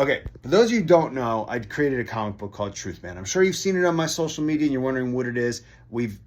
Okay, for those of you who don't know, I created a comic book called Truth Man. I'm sure you've seen it on my social media and you're wondering what it is. We've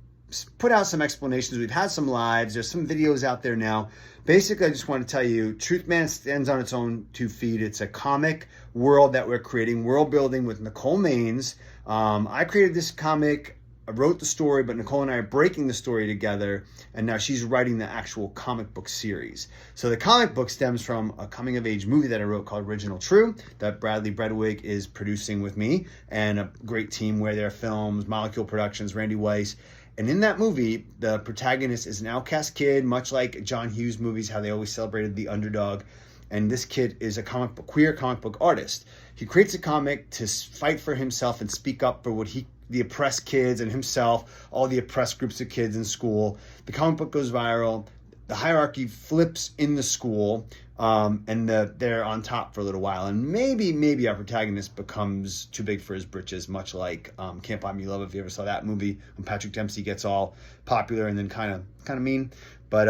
put out some explanations. We've had some lives. There's some videos out there now. Basically, I just want to tell you, Truth Man stands on its own 2 feet. It's a comic world that we're creating, world building with Nicole Maines. I created this comic. I wrote the story, but Nicole and I are breaking the story together, and now she's writing the actual comic book series. So the comic book stems from a coming-of-age movie that I wrote called Original True that Bradley Bredwig is producing with me, and a great team where there are films, Molecule Productions, Randy Weiss. And in that movie, the protagonist is an outcast kid, much like John Hughes movies, how they always celebrated the underdog. And this kid is a queer comic book artist. He creates a comic to fight for himself and speak up for the oppressed kids and himself, all the oppressed groups of kids in school. The comic book goes viral. The hierarchy flips in the school, and they're on top for a little while. And maybe our protagonist becomes too big for his britches, much like Can't Buy Me Love, if you ever saw that movie, when Patrick Dempsey gets all popular and then kind of mean. But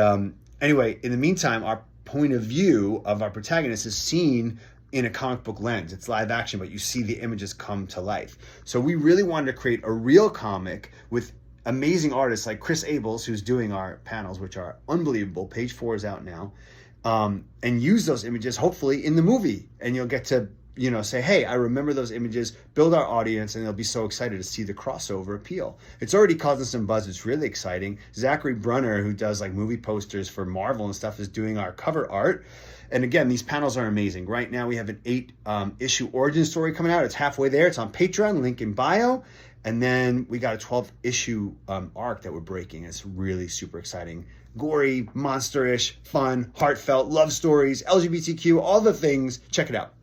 anyway, in the meantime, our point of view of our protagonist is seen in a comic book lens. It's live action, but you see the images come to life. So we really wanted to create a real comic with amazing artists like Chris Abels, who's doing our panels, which are unbelievable. Page 4 is out now. And use those images, hopefully, in the movie. And you'll get to, say, hey, I remember those images, build our audience, and they'll be so excited to see the crossover appeal. It's already causing some buzz. It's really exciting. Zachary Brunner, who does like movie posters for Marvel and stuff, is doing our cover art. And again, these panels are amazing. Right now, we have an 8-issue origin story coming out. It's halfway there. It's on Patreon, link in bio. And then we got a 12-issue arc that we're breaking. It's really super exciting. Gory, monster-ish, fun, heartfelt, love stories, LGBTQ, all the things. Check it out.